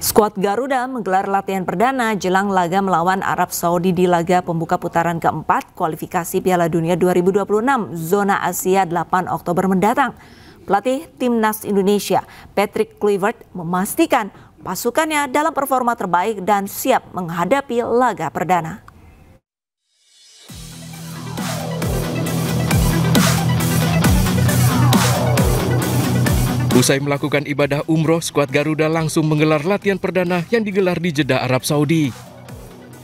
Skuad Garuda menggelar latihan perdana jelang laga melawan Arab Saudi di laga pembuka putaran keempat kualifikasi Piala Dunia 2026 zona Asia 8 Oktober mendatang. Pelatih Timnas Indonesia, Patrick Kluivert, memastikan pasukannya dalam performa terbaik dan siap menghadapi laga perdana. Usai melakukan ibadah umroh, skuad Garuda langsung menggelar latihan perdana yang digelar di Jeddah, Arab Saudi.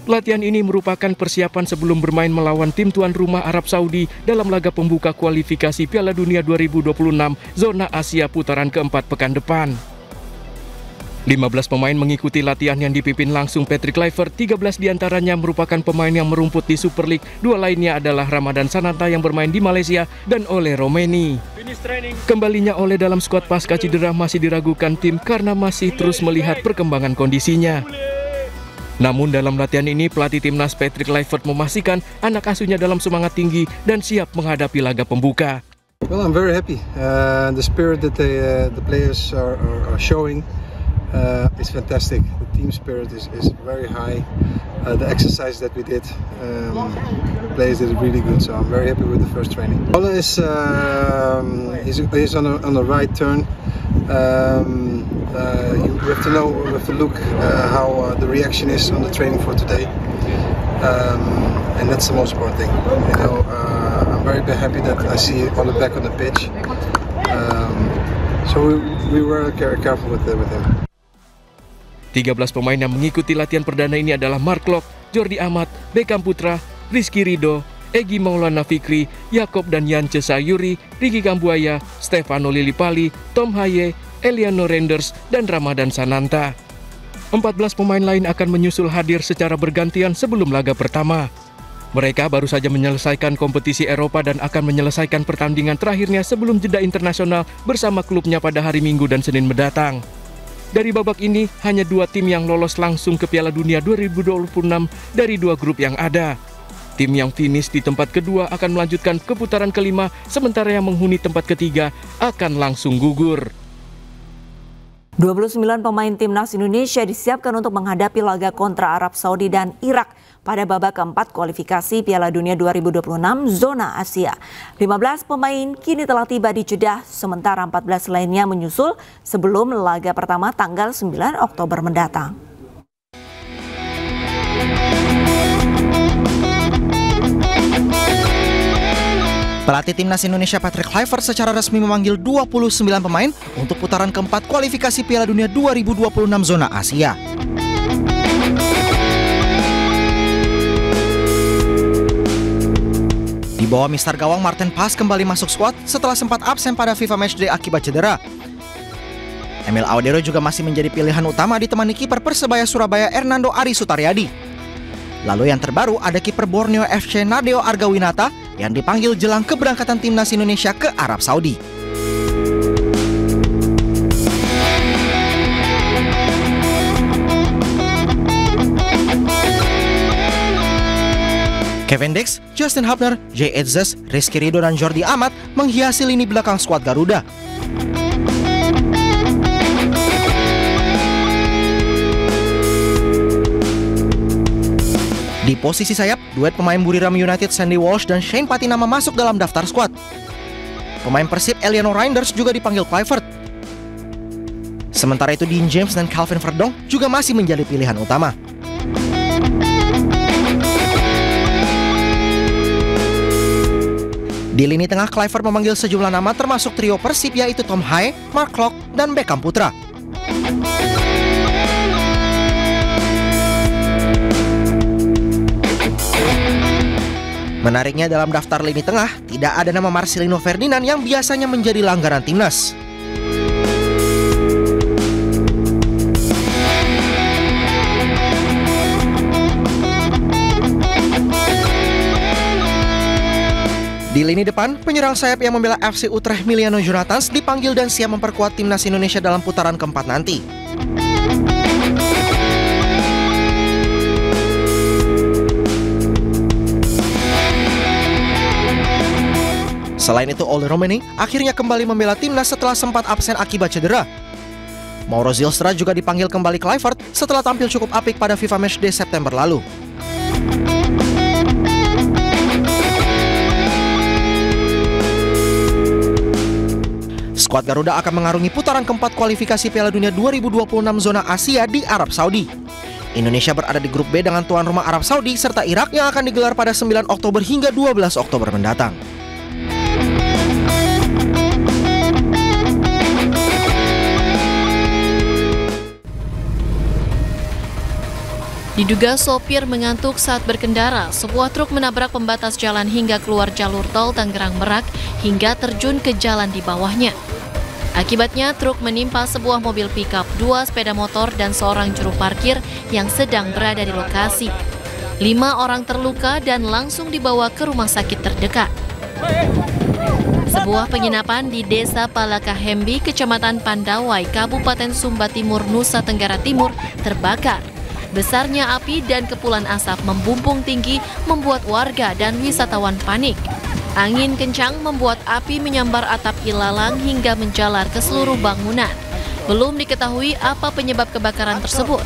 Latihan ini merupakan persiapan sebelum bermain melawan tim tuan rumah Arab Saudi dalam laga pembuka kualifikasi Piala Dunia 2026 zona Asia putaran keempat pekan depan. 15 pemain mengikuti latihan yang dipimpin langsung Patrick Kluivert. 13 diantaranya merupakan pemain yang merumput di Super League. 2 lainnya adalah Ramadan Sananta yang bermain di Malaysia dan Ole Romeni. Kembalinya Ole dalam skuad pasca cedera masih diragukan tim karena masih terus melihat perkembangan kondisinya. Namun dalam latihan ini pelatih timnas Patrick Kluivert memastikan anak asuhnya dalam semangat tinggi dan siap menghadapi laga pembuka. Well, I'm very happy. The spirit that the players are showing is fantastic. The team spirit is very high. The exercise that we did, players did really good. So I'm very happy with the first training. Ole is he's on the right turn. We have to look how the reaction is on the training for today, and that's the most important thing. You know, I'm very happy that I see Ole back on the pitch. So we were careful with him. 13 pemain yang mengikuti latihan perdana ini adalah Mark Klok, Jordi Amat, Beckham Putra, Rizky Ridho, Egy Maulana Fikri, Yakob dan Yance Sayuri, Ricky Kambuaya, Stefano Lillipali, Tom Haye, Eliano Renders, dan Ramadan Sananta. 14 pemain lain akan menyusul hadir secara bergantian sebelum laga pertama. Mereka baru saja menyelesaikan kompetisi Eropa dan akan menyelesaikan pertandingan terakhirnya sebelum jeda internasional bersama klubnya pada hari Minggu dan Senin mendatang. Dari babak ini, hanya 2 tim yang lolos langsung ke Piala Dunia 2026 dari 2 grup yang ada. Tim yang finish di tempat kedua akan melanjutkan ke putaran kelima, sementara yang menghuni tempat ketiga akan langsung gugur. 29 pemain timnas Indonesia disiapkan untuk menghadapi laga kontra Arab Saudi dan Irak pada babak keempat kualifikasi Piala Dunia 2026 zona Asia. 15 pemain kini telah tiba di Jeddah, sementara 14 lainnya menyusul sebelum laga pertama tanggal 9 Oktober mendatang. Pelatih Timnas Indonesia Patrick Kluivert secara resmi memanggil 29 pemain untuk putaran keempat kualifikasi Piala Dunia 2026 zona Asia. Di bawah mister gawang Martin Paes kembali masuk skuad setelah sempat absen pada FIFA Matchday akibat cedera. Emil Audero juga masih menjadi pilihan utama ditemani kiper Persebaya Surabaya Hernando Ari Sutaryadi. Lalu yang terbaru ada kiper Borneo FC Nadeo Argawinata yang dipanggil jelang keberangkatan timnas Indonesia ke Arab Saudi. Kevin Dix, Justin Hubner, Jay Etzes, Rizky Ridho dan Jordi Amat menghiasi lini belakang skuad Garuda. Di posisi sayap, duet pemain Buriram United Sandy Walsh dan Shane Patinama masuk dalam daftar skuad. Pemain Persib Eliano Renders juga dipanggil Kluivert. Sementara itu Dean James dan Calvin Verdong juga masih menjadi pilihan utama. Di lini tengah, Kluivert memanggil sejumlah nama termasuk trio Persib yaitu Tom Haye, Mark Klok, dan Beckham Putra. Menariknya dalam daftar lini tengah, tidak ada nama Marcelino Ferdinand yang biasanya menjadi langganan timnas. Di lini depan, penyerang sayap yang membela FC Utrecht Miliano Jonathans dipanggil dan siap memperkuat timnas Indonesia dalam putaran keempat nanti. Selain itu, Ole Romeni akhirnya kembali membela timnas setelah sempat absen akibat cedera. Mauro Zylstra juga dipanggil kembali Kluivert setelah tampil cukup apik pada FIFA Matchday September lalu. Skuad Garuda akan mengarungi putaran keempat kualifikasi Piala Dunia 2026 zona Asia di Arab Saudi. Indonesia berada di grup B dengan tuan rumah Arab Saudi serta Irak yang akan digelar pada 9 Oktober hingga 12 Oktober mendatang. Diduga sopir mengantuk saat berkendara, sebuah truk menabrak pembatas jalan hingga keluar jalur tol Tangerang Merak hingga terjun ke jalan di bawahnya. Akibatnya truk menimpa sebuah mobil pickup, 2 sepeda motor dan seorang juru parkir yang sedang berada di lokasi. 5 orang terluka dan langsung dibawa ke rumah sakit terdekat. Sebuah penginapan di Desa Palakahembi, Kecamatan Pandawai, Kabupaten Sumba Timur, Nusa Tenggara Timur terbakar. Besarnya api dan kepulan asap membumbung tinggi membuat warga dan wisatawan panik. Angin kencang membuat api menyambar atap ilalang hingga menjalar ke seluruh bangunan. Belum diketahui apa penyebab kebakaran tersebut.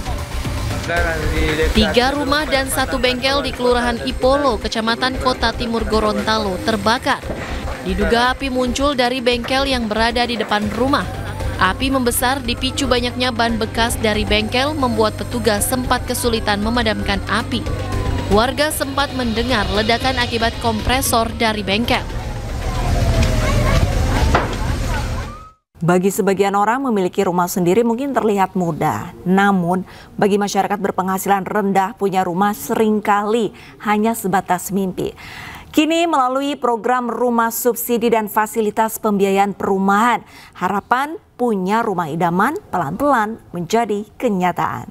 3 rumah dan 1 bengkel di Kelurahan Ipolo, Kecamatan Kota Timur Gorontalo terbakar. Diduga api muncul dari bengkel yang berada di depan rumah. Api membesar dipicu banyaknya ban bekas dari bengkel membuat petugas sempat kesulitan memadamkan api. Warga sempat mendengar ledakan akibat kompresor dari bengkel. Bagi sebagian orang memiliki rumah sendiri mungkin terlihat mudah. Namun bagi masyarakat berpenghasilan rendah punya rumah seringkali hanya sebatas mimpi. Kini melalui program rumah subsidi dan fasilitas pembiayaan perumahan, harapan punya rumah idaman pelan-pelan menjadi kenyataan.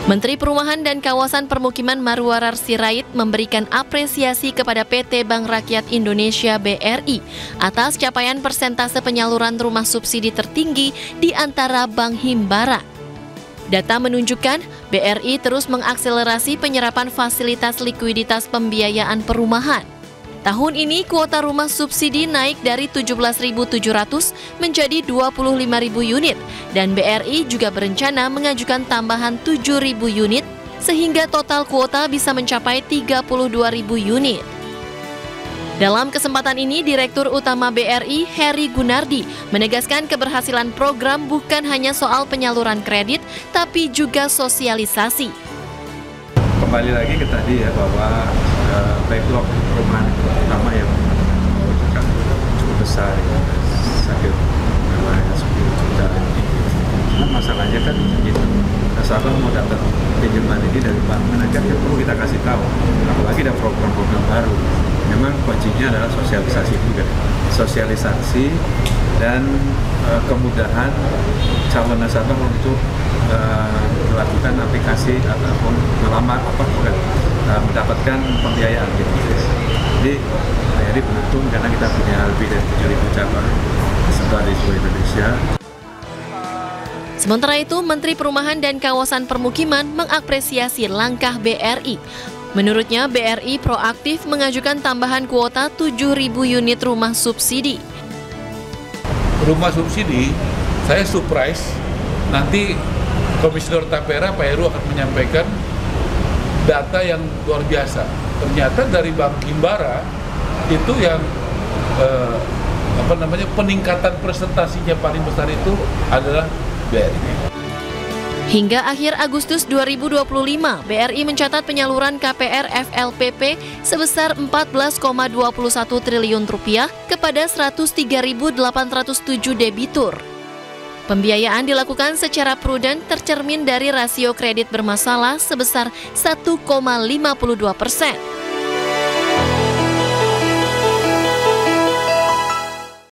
Menteri Perumahan dan Kawasan Permukiman Marwarar Sirait memberikan apresiasi kepada PT Bank Rakyat Indonesia BRI atas capaian persentase penyaluran rumah subsidi tertinggi di antara Bank Himbara. Data menunjukkan BRI terus mengakselerasi penyerapan fasilitas likuiditas pembiayaan perumahan. Tahun ini kuota rumah subsidi naik dari 17.700 menjadi 25.000 unit dan BRI juga berencana mengajukan tambahan 7.000 unit sehingga total kuota bisa mencapai 32.000 unit. Dalam kesempatan ini, Direktur Utama BRI, Heri Gunardi, menegaskan keberhasilan program bukan hanya soal penyaluran kredit, tapi juga sosialisasi. Kembali lagi ke tadi ya, bahwa backlog perumahan terutama yang cukup besar, sakit namanya 10 juta. Cuma masalahnya kan gitu, nasabah mau datang pinjaman ini dari bank mana kan perlu kita kasih tahu, apalagi ada program-program baru. Memang kuncinya adalah sosialisasi juga, sosialisasi dan kemudahan calon nasabah untuk melakukan aplikasi ataupun melamar mendapatkan pembiayaan gitu. Jadi beruntung karena kita punya lebih dari 7.000 cabang tersebar di seluruh Indonesia. Sementara itu, Menteri Perumahan dan Kawasan Permukiman mengapresiasi langkah BRI. Menurutnya, BRI proaktif mengajukan tambahan kuota 7.000 unit rumah subsidi. Rumah subsidi, saya surprise, nanti Komisioner Tapera Pak Heru akan menyampaikan data yang luar biasa. Ternyata dari Bank Himbara itu yang peningkatan presentasinya paling besar itu adalah BRI. Hingga akhir Agustus 2025, BRI mencatat penyaluran KPR FLPP sebesar 14,21 triliun rupiah kepada 103.807 debitur. Pembiayaan dilakukan secara prudent tercermin dari rasio kredit bermasalah sebesar 1,52%.